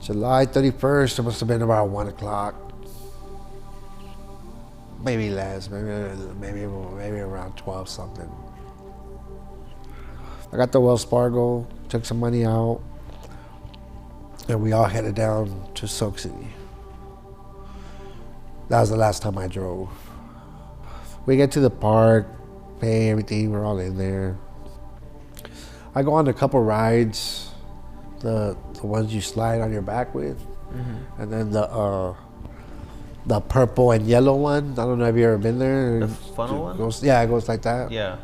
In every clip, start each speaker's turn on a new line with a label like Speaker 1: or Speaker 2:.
Speaker 1: July 31st, it must have been about 1 o'clock. Maybe less, maybe around 12 something. I got the Wells Fargo, took some money out, and we all headed down to Soak City. That was the last time I drove. We get to the park, pay everything, we're all in there. I go on a couple rides, the ones you slide on your back with, and then the purple and yellow one. I don't know if you ever been there.
Speaker 2: The funnel one?
Speaker 1: Yeah, it goes like that.
Speaker 2: Yeah.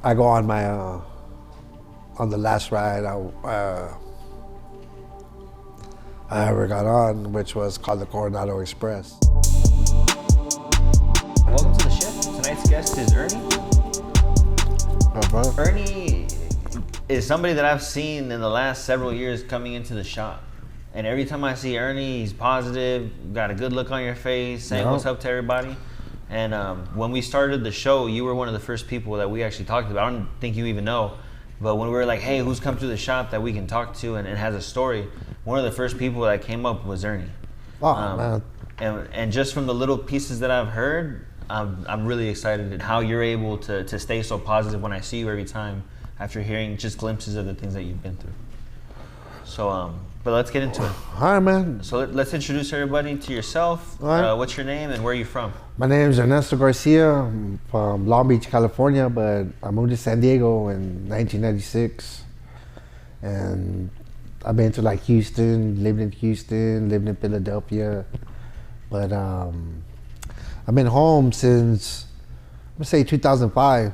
Speaker 1: I go on my on the last ride I ever got on, which was called the Coronado Express.
Speaker 2: Welcome to the shift. Tonight's guest is Ernie. Ernie is somebody that I've seen in the last several years coming into the shop. And every time I see Ernie, he's positive, got a good look on your face, saying what's up to everybody. And when we started the show, you were one of the first people that we actually talked about. I don't think you even know. But when we were like, hey, who's come through the shop that we can talk to and has a story, one of the first people that came up was Ernie.
Speaker 1: Oh, man.
Speaker 2: And just from the little pieces that I've heard, I'm really excited at how you're able to stay so positive when I see you every time after hearing just glimpses of the things that you've been through. So, but let's get into it.
Speaker 1: All right, man.
Speaker 2: So let's introduce everybody to yourself.
Speaker 1: Right.
Speaker 2: What's your name and where are you from?
Speaker 1: My name is Ernesto Garcia. I'm from Long Beach, California, but I moved to San Diego in 1996. And I've been to like Houston, lived in Philadelphia. But I've been home since, I'm gonna say 2005.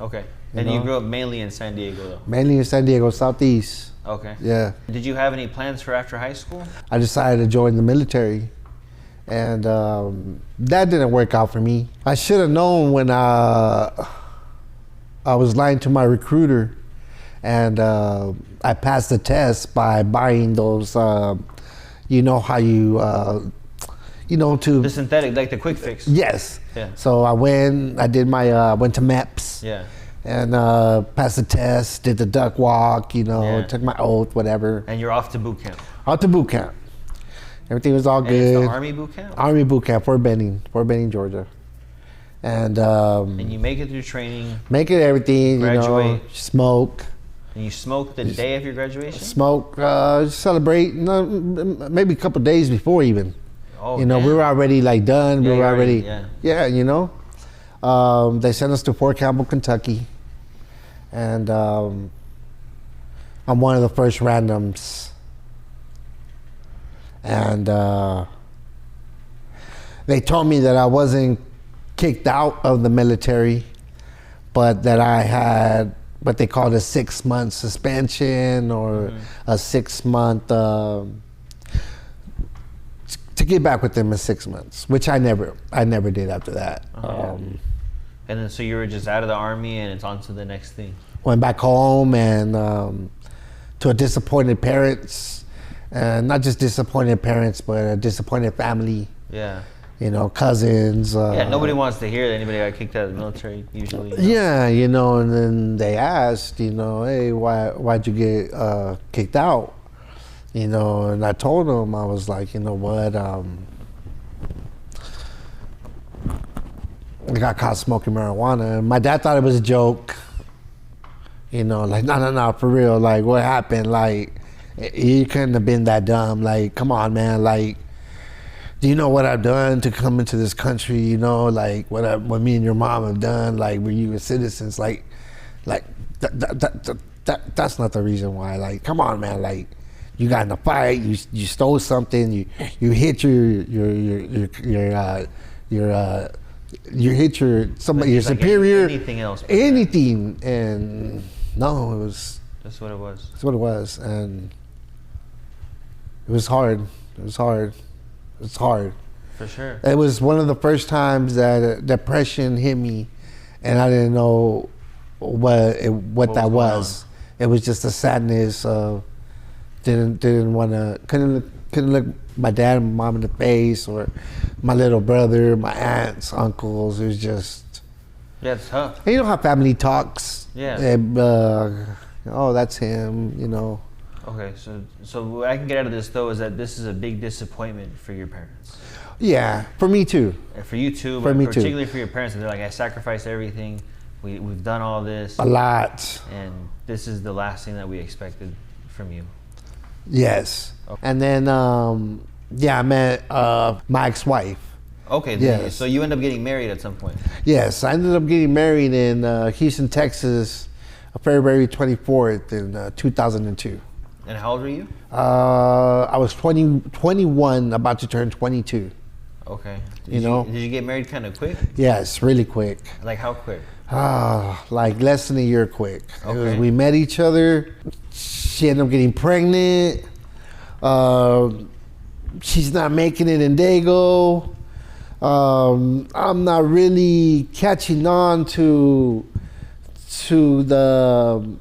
Speaker 2: Okay. And you grew up mainly in San Diego though?
Speaker 1: Mainly in San Diego, Southeast.
Speaker 2: Okay.
Speaker 1: Yeah.
Speaker 2: Did you have any plans for after high school?
Speaker 1: I decided to join the military, and that didn't work out for me. I should have known when I was lying to my recruiter, and I passed the test by buying those, you know how you, to...
Speaker 2: The synthetic, like the quick fix?
Speaker 1: Yes.
Speaker 2: Yeah.
Speaker 1: So I went to MEPS.
Speaker 2: Yeah.
Speaker 1: And passed the test, did the duck walk, took my oath, whatever.
Speaker 2: And you're off to boot camp?
Speaker 1: Off to boot camp. Everything was all good.
Speaker 2: It's the Army boot camp?
Speaker 1: Army boot camp, Fort Benning, Georgia. And
Speaker 2: you make it through training.
Speaker 1: Make it everything,
Speaker 2: graduate.
Speaker 1: Smoke.
Speaker 2: And you smoke the day of your graduation?
Speaker 1: Smoke, celebrate, maybe a couple days before even.
Speaker 2: Oh,
Speaker 1: we were already like done.
Speaker 2: Yeah,
Speaker 1: we were already,
Speaker 2: yeah.
Speaker 1: They sent us to Fort Campbell, Kentucky. And I'm one of the first randoms. And they told me that I wasn't kicked out of the military, but that I had what they called a 6-month suspension or a 6-month, to get back with them in 6 months, which I never did after that.
Speaker 2: And then so you were just out of the Army and it's on to the next thing.
Speaker 1: Went back home and to a disappointed parents, and not just disappointed parents, but a disappointed family.
Speaker 2: Yeah.
Speaker 1: Cousins.
Speaker 2: Nobody wants to hear that anybody got kicked out of the military usually.
Speaker 1: Yeah, and then they asked, hey, why'd you get kicked out? And I told them, I was like, you know what, I got caught smoking marijuana. My dad thought it was a joke. Like, no, for real. Like, what happened? Like, you couldn't have been that dumb. Like, come on, man. Like, do you know what I've done to come into this country? Like, what me and your mom have done? Like, were you citizens? Like, that's not the reason why. Like, come on, man. Like, you got in a fight. You stole something. You hit you hit your superior.
Speaker 2: Anything else?
Speaker 1: Anything, and no, it was.
Speaker 2: That's what it was.
Speaker 1: That's what it was, and it was hard. It's hard.
Speaker 2: For sure.
Speaker 1: It was one of the first times that depression hit me, and I didn't know what that was. It was just a sadness of didn't want to couldn't look my dad and mom in the face, or my little brother, my aunts, uncles. It was just
Speaker 2: it's tough.
Speaker 1: And you know how family talks.
Speaker 2: Yeah.
Speaker 1: Oh, that's him.
Speaker 2: Okay, so what I can get out of this though is that this is a big disappointment for your parents.
Speaker 1: Yeah, for me too.
Speaker 2: And for you too,
Speaker 1: For
Speaker 2: but
Speaker 1: me
Speaker 2: particularly
Speaker 1: too.
Speaker 2: for your parents. They're like, I sacrificed everything. We've done all this.
Speaker 1: A lot.
Speaker 2: And this is the last thing that we expected from you.
Speaker 1: Yes.
Speaker 2: Okay.
Speaker 1: And then, I met my ex-wife.
Speaker 2: Okay,
Speaker 1: Yes.
Speaker 2: So you end up getting married at some point.
Speaker 1: Yes, I ended up getting married in Houston, Texas, February 24th in 2002.
Speaker 2: And how old were you?
Speaker 1: I was 21, about to turn 22.
Speaker 2: Okay.
Speaker 1: Did
Speaker 2: you get married kind of quick?
Speaker 1: Yes, really quick.
Speaker 2: Like how quick?
Speaker 1: Like less than a year quick.
Speaker 2: Okay.
Speaker 1: We met each other. She ended up getting pregnant. She's not making it in Dago. I'm not really catching on to the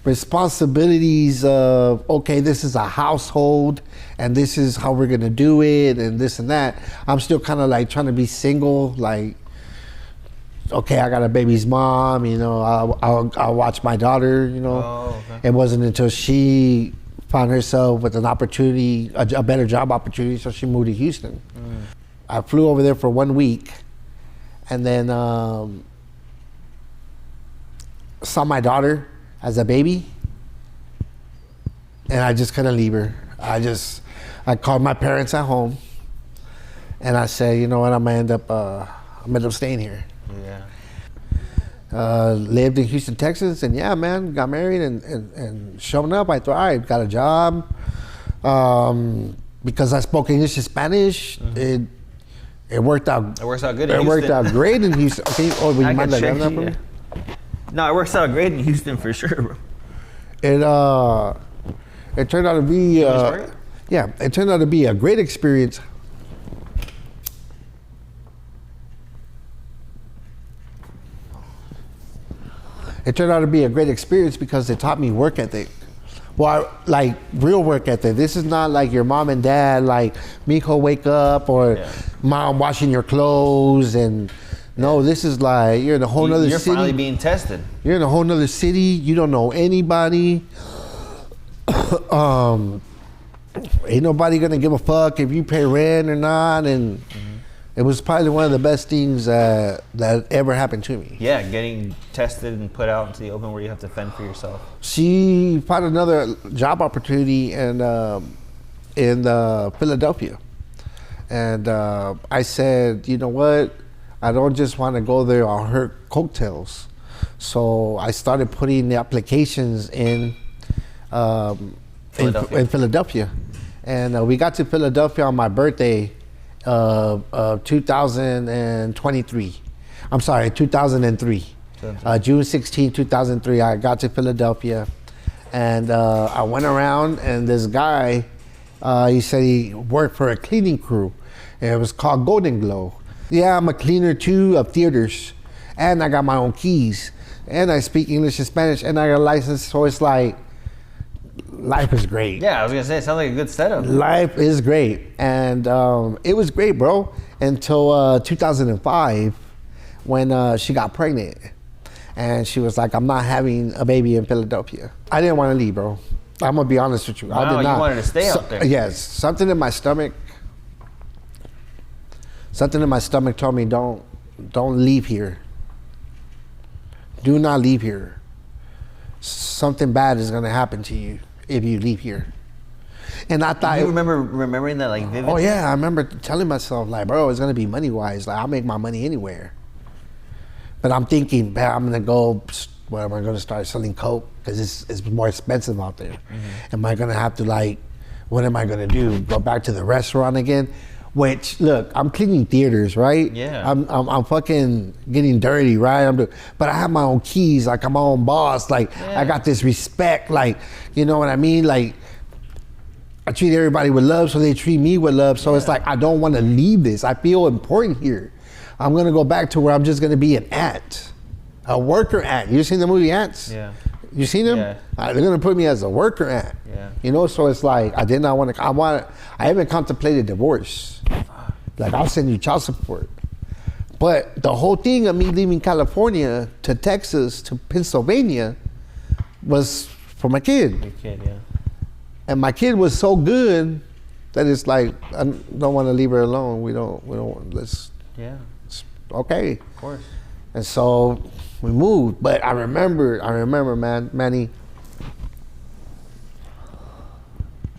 Speaker 1: responsibilities of, okay, this is a household and this is how we're gonna do it and this and that. I'm still kind of like trying to be single, like, okay, I got a baby's mom, I'll watch my daughter,
Speaker 2: Oh, okay.
Speaker 1: It wasn't until she found herself with an opportunity, a better job opportunity, so she moved to Houston. I flew over there for 1 week and then saw my daughter as a baby, and I just couldn't leave her. I called my parents at home, and I said, you know what, I'm gonna end up staying here.
Speaker 2: Yeah.
Speaker 1: Lived in Houston, Texas, and yeah, man, got married and showing up. I thought, all right, got a job. Because I spoke English and Spanish, it worked out.
Speaker 2: It works out good in
Speaker 1: It
Speaker 2: Houston.
Speaker 1: worked out great in Houston. Okay, would you
Speaker 2: I
Speaker 1: mind
Speaker 2: can
Speaker 1: letting
Speaker 2: check
Speaker 1: that for
Speaker 2: you,
Speaker 1: me?
Speaker 2: No, it works out great in Houston for sure, bro.
Speaker 1: It turned out to be it turned out to be a great experience. It turned out to be a great experience because it taught me work ethic. Well, like real work ethic. This is not like your mom and dad, like, mijo, wake up, or mom washing your clothes, and no, this is like you're in a whole nother city.
Speaker 2: You're finally being tested.
Speaker 1: You're in a whole nother city. You don't know anybody. Ain't nobody gonna give a fuck if you pay rent or not, and it was probably one of the best things that ever happened to me.
Speaker 2: Yeah, getting tested and put out into the open where you have to fend for yourself.
Speaker 1: She found another job opportunity in Philadelphia, and I said, you know what? I don't just want to go there on her coattails. So I started putting the applications in Philadelphia, and we got to Philadelphia on my birthday. 2023. I'm sorry, 2003. June 16, 2003, I got to Philadelphia, and I went around, and this guy, he said he worked for a cleaning crew. It was called Golden Glow. Yeah, I'm a cleaner too of theaters, and I got my own keys, and I speak English and Spanish, and I got a license, so it's like, life is great.
Speaker 2: Yeah, I was gonna say, it sounds like a good setup.
Speaker 1: Life is great, and it was great, bro, until 2005 when she got pregnant, and she was like, I'm not having a baby in Philadelphia. I didn't want to leave, bro. I'm gonna be honest with you. I did not.
Speaker 2: You wanted to stay out there.
Speaker 1: Yes, something in my stomach told me, don't leave here. Do not leave here. Something bad is gonna happen to you if you leave here. And I thought,
Speaker 2: you remembering that like vividly?
Speaker 1: oh yeah, I remember telling myself like, bro, it's gonna be money wise. Like, I'll make my money anywhere. But I'm thinking, man, I'm gonna go. Where am I gonna start selling coke? Because it's more expensive out there. Am I gonna have to, like, what am I gonna do? Go back to the restaurant again? Which, look, I'm cleaning theaters, right?
Speaker 2: Yeah.
Speaker 1: I'm fucking getting dirty, right? But I have my own keys, like I'm my own boss. Like, I got this respect, like, you know what I mean? Like, I treat everybody with love, so they treat me with love. So it's like, I don't want to leave this. I feel important here. I'm gonna go back to where I'm just gonna be an ant, a worker ant. You seen the movie Ants?
Speaker 2: Yeah.
Speaker 1: You seen them?
Speaker 2: Yeah.
Speaker 1: They're gonna put me as a worker ant.
Speaker 2: Yeah.
Speaker 1: You know, so it's like, I did not want to. I even contemplated divorce. Like, I'll send you child support. But the whole thing of me leaving California to Texas to Pennsylvania was for my kid.
Speaker 2: Your kid, yeah.
Speaker 1: And my kid was so good that it's like, I don't want to leave her alone. We don't, let's,
Speaker 2: Yeah.
Speaker 1: okay.
Speaker 2: Of course.
Speaker 1: And so we moved. But I remember, Manny,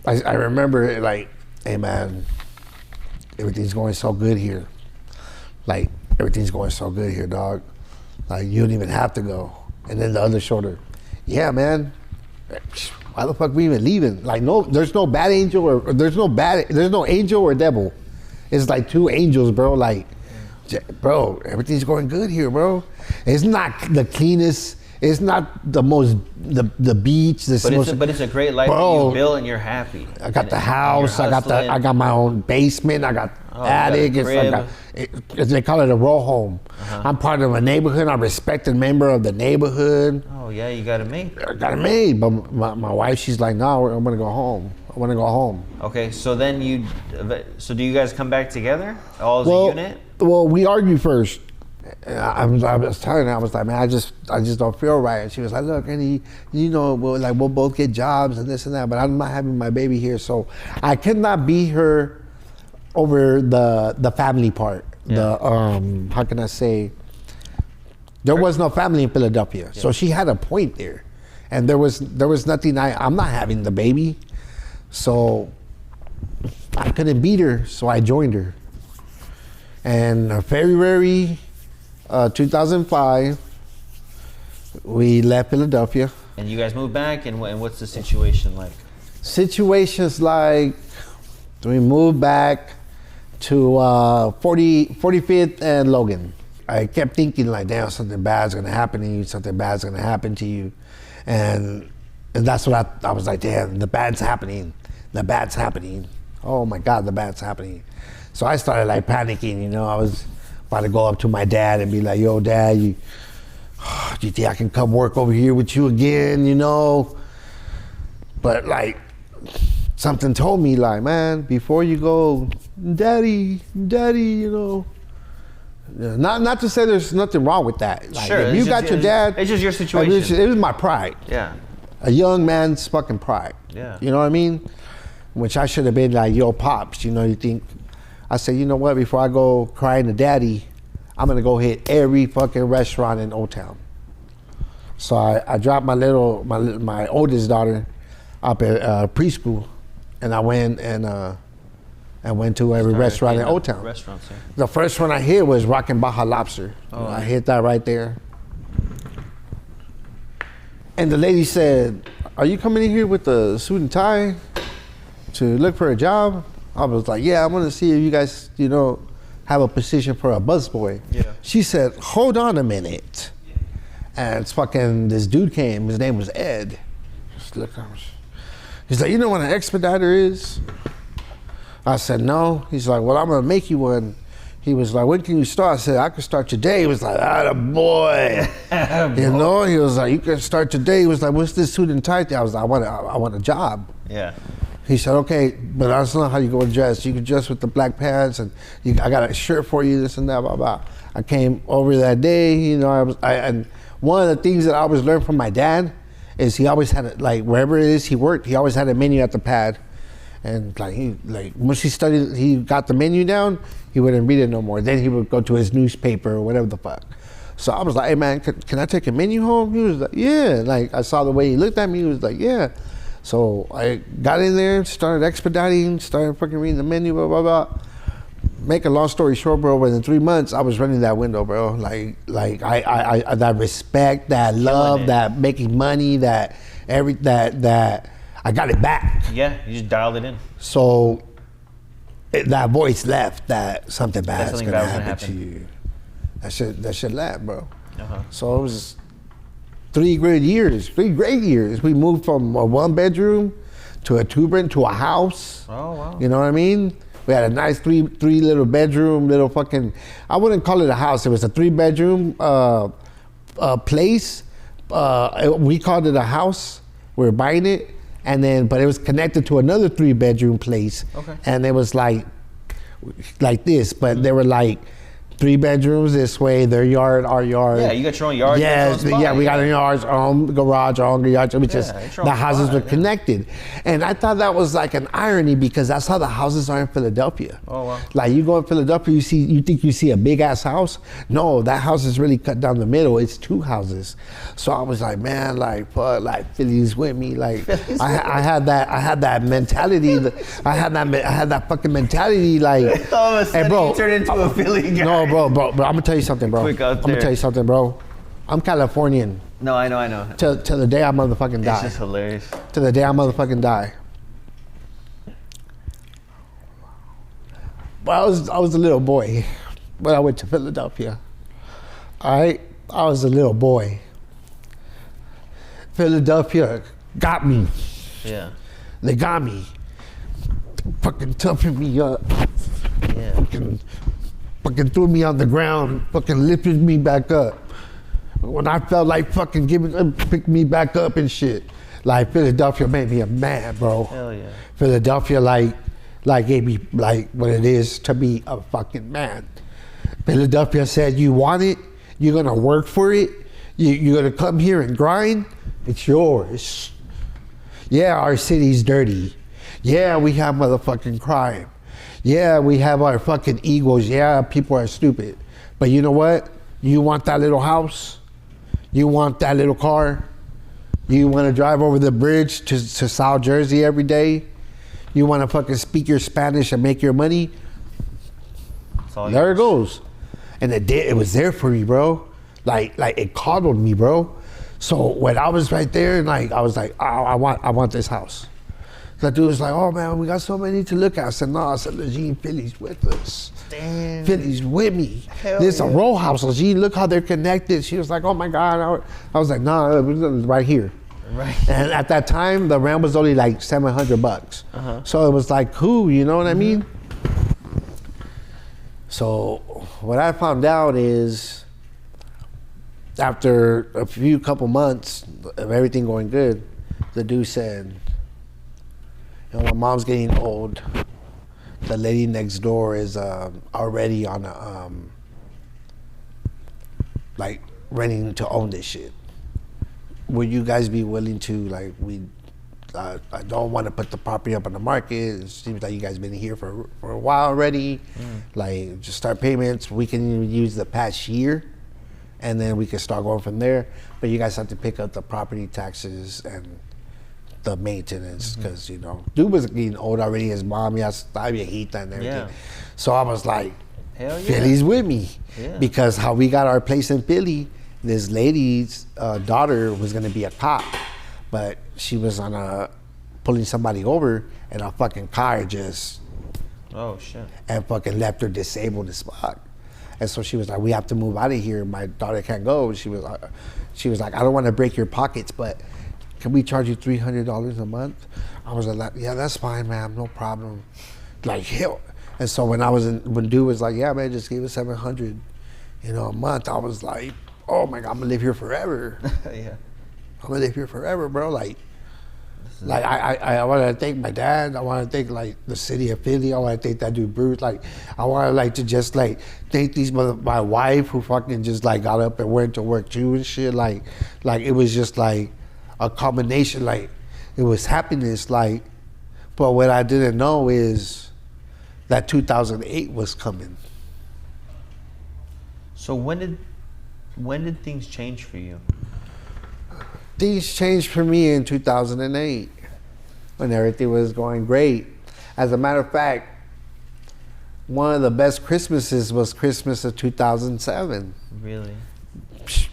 Speaker 1: I remember like, hey man, everything's going so good here. Like, everything's going so good here, dog. Like, you don't even have to go. And then the other shoulder, yeah, man. Why the fuck we even leaving? Like, no, there's no bad angel or there's no angel or devil. It's like two angels, bro. Like, bro, everything's going good here, bro. It's not the cleanest. It's not the most the beach.
Speaker 2: But it's a great life that you built and you're happy.
Speaker 1: I got the house. I got my own basement. I got attic. They call it a row home. I'm part of a neighborhood. I'm a respected member of the neighborhood.
Speaker 2: Oh yeah, you got it made.
Speaker 1: I got it made. But my wife, she's like, no, I'm gonna go home. I want to go home.
Speaker 2: Okay, so then do you guys come back together all as a unit?
Speaker 1: Well, we argued first. I was telling her, I was like, man, I just don't feel right. And she was like, look, Ernie, you know, we'll both get jobs and this and that, but I'm not having my baby here, so I could not be her over the family part. Yeah. How can I say? There was no family in Philadelphia, so she had a point there, and there was nothing. I'm not having the baby, so I couldn't beat her, so I joined her. And February 2005, we left Philadelphia.
Speaker 2: And you guys moved back, and what's the situation like?
Speaker 1: Situations like, we moved back to 45th and Logan. I kept thinking like, damn, something bad's gonna happen to you, something bad's gonna happen to you. And that's what I was like, damn, the bad's happening. Oh my God, the bad's happening. So I started like panicking, you know. I was about to go up to my dad and be like, yo, Dad, you think I can come work over here with you again, you know? But like, something told me like, man, before you go, Daddy, you know. Not to say there's nothing wrong with that. Like,
Speaker 2: sure.
Speaker 1: If you got your dad.
Speaker 2: It's just your situation.
Speaker 1: It was my pride.
Speaker 2: Yeah.
Speaker 1: A young man's fucking pride.
Speaker 2: Yeah.
Speaker 1: You know what I mean? Which I should have been like, yo, Pops, you know, you think. I said, you know what, before I go crying to Daddy, I'm gonna go hit every fucking restaurant in Old Town. So I dropped my oldest daughter up at preschool, and I went to every restaurant in Old Town.
Speaker 2: Restaurants, yeah.
Speaker 1: The first one I hit was Rockin' Baja Lobster. Oh, I hit that right there. And the lady said, are you coming in here with a suit and tie to look for a job? I was like, yeah, I want to see if you guys, you know, have a position for a busboy. Yeah. She said, hold on a minute. And it's fucking, this dude came, his name was Ed. Just look, he's like, you know what an expediter is? I said, no. He's like, well, I'm gonna make you one. He was like, when can you start? I said, I can start today. He was like, boy. You know, he was like, you can start today. He was like, what's this suit and tie thing? I was like, I want a job.
Speaker 2: Yeah.
Speaker 1: He said, okay, but that's not how you go and dress. You can dress with the black pants, and I got a shirt for you, this and that, blah, blah. I came over that day, you know, and one of the things that I always learned from my dad is he always had, like, wherever it is he worked, he always had a menu at the pad. And once he got the menu down, he wouldn't read it no more. Then he would go to his newspaper or whatever the fuck. So I was like, hey man, can I take a menu home? He was like, yeah. Like, I saw the way he looked at me, he was like, yeah. So I got in there, started expediting, started fucking reading the menu, blah, blah, blah. Make a long story short, bro, within 3 months, I was running that window, bro. Like I that respect, that love, that making money, that I got it back.
Speaker 2: Yeah, you just dialed it in.
Speaker 1: So that voice left that something bad is gonna happen to you. That shit left, bro. So it was 3 great years. We moved from a 1-bedroom to a 2-bedroom to a house. Oh wow. You know what I mean? We had a nice three little bedroom, little fucking, I wouldn't call it a house. It was a 3-bedroom place. We called it a house. We were buying it. And then, but it was connected to another 3-bedroom place. Okay. And it was like this, but there were like 3 bedrooms this way, their yard, our yard.
Speaker 2: Yeah, you got your own yard.
Speaker 1: Yes,
Speaker 2: your own spot,
Speaker 1: yeah, we got our own garage, our own garage. It was just
Speaker 2: it's your
Speaker 1: the
Speaker 2: own
Speaker 1: houses
Speaker 2: spot,
Speaker 1: were connected, and I thought that was like an irony because that's how the houses are in Philadelphia.
Speaker 2: Oh wow!
Speaker 1: Like you go in Philadelphia, you think you see a big ass house. No, that house is really cut down the middle. It's 2 houses. So I was like, man, like fuck, like Philly's with me. Like I had that mentality. I had that fucking mentality. Like,
Speaker 2: all of a sudden,
Speaker 1: bro,
Speaker 2: you turned into a Philly guy.
Speaker 1: No, bro, I'm gonna tell you something, bro.
Speaker 2: Quick out
Speaker 1: I'm gonna
Speaker 2: there.
Speaker 1: tell you something, bro. I'm Californian.
Speaker 2: No, I know.
Speaker 1: Till the day I motherfucking die.
Speaker 2: It's just hilarious.
Speaker 1: To the day I motherfucking die. Well, I was a little boy when I went to Philadelphia. All right, I was a little boy. Philadelphia got me.
Speaker 2: Yeah.
Speaker 1: They got me. Fucking toughing me up.
Speaker 2: Yeah.
Speaker 1: Fucking threw me on the ground. Fucking lifted me back up. When I felt like fucking picked me back up and shit. Like Philadelphia made me a man, bro.
Speaker 2: Hell yeah.
Speaker 1: Philadelphia like gave me like what it is to be a fucking man. Philadelphia said, you want it, you're gonna work for it, you're gonna come here and grind, it's yours. Yeah, our city's dirty. Yeah, we have motherfucking crime. Yeah, we have our fucking egos. Yeah, people are stupid. But you know what? You want that little house? You want that little car? You want to drive over the bridge to South Jersey every day? You want to fucking speak your Spanish and make your money? There it goes. And it was there for me, bro. Like it coddled me, bro. So when I was right there, and like I was like, oh, I want this house. That dude was like, oh man, we got so many to look at. I said, no, I said, Legine, Philly's with us.
Speaker 2: Damn.
Speaker 1: Philly's with me.
Speaker 2: Hell
Speaker 1: This
Speaker 2: yeah.
Speaker 1: a row house, Legine, look how they're connected. She was like, oh my God. I was like, nah, right here.
Speaker 2: Right.
Speaker 1: And at that time, the rent was only like $700. So it was like cool, you know what I mean? So what I found out is after a couple months of everything going good, the dude said, you know, my mom's getting old. The lady next door is already on a like renting to own this shit. Would you guys be willing to I don't want to put the property up on the market. It seems like you guys been here for a while already. Like just start payments. We can use the past year and then we can start going from there. But you guys have to pick up the property taxes and the maintenance because you know dude was getting old already. His mom había hijita and everything.
Speaker 2: Yeah.
Speaker 1: So I was like,
Speaker 2: Hell yeah.
Speaker 1: Philly's with me
Speaker 2: Yeah.
Speaker 1: because how we got our place in Philly. This lady's daughter was gonna be a cop, but she was on pulling somebody over and a fucking car just
Speaker 2: Oh shit.
Speaker 1: and fucking left her disabled as fuck. And so she was like, we have to move out of here. My daughter can't go. She was like, I don't want to break your pockets, but can we charge you $300 a month? I was like, yeah, that's fine, ma'am, no problem. Like, hell. And so when dude was like, yeah, man, just give us $700, a month, I was like, oh my God, I'm gonna live here forever.
Speaker 2: Yeah.
Speaker 1: I'm gonna live here forever, bro. Like I want to thank my dad. I want to thank like the city of Philly. I want to thank that dude Bruce. Like I want to just like thank my wife who fucking just like got up and went to work too and shit. Like it was just like a combination. Like it was happiness. Like, but what I didn't know is that 2008 was coming.
Speaker 2: So when did things change for you?
Speaker 1: Things changed for me in 2008 when everything was going great. As a matter of fact, one of the best Christmases was Christmas of 2007.
Speaker 2: Really?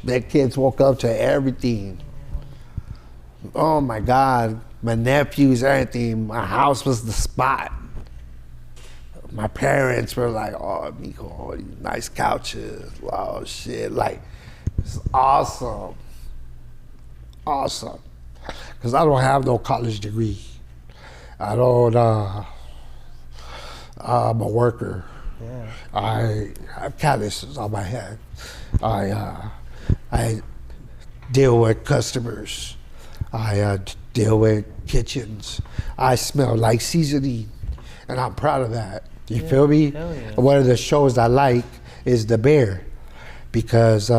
Speaker 1: The kids woke up to everything. Oh my God, my nephews, everything. My house was the spot. My parents were like, oh, mijo, oh, these nice couches. Wow, shit, like, it's awesome. Awesome. Because I don't have no college degree. I don't, I'm a worker.
Speaker 2: Yeah.
Speaker 1: I have calluses on my head. I deal with customers. I deal with kitchens. I smell like seasoning, and I'm proud of that. You feel me?
Speaker 2: Hell yeah.
Speaker 1: One of the shows I like is the bear, because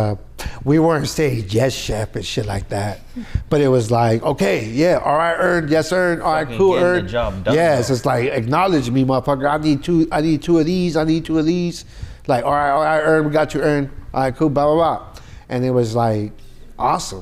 Speaker 1: we weren't saying yes, chef, and shit like that. But it was like, okay, yeah, all right, earned, yes, earned, all right,
Speaker 2: Fucking
Speaker 1: cool,
Speaker 2: getting the
Speaker 1: earned.
Speaker 2: job done,
Speaker 1: Yes,
Speaker 2: though.
Speaker 1: it's like, acknowledge me, motherfucker. I need two of these. I need two of these. Like, all right, earned, we got you earned. All right, cool, blah blah blah. And it was like awesome.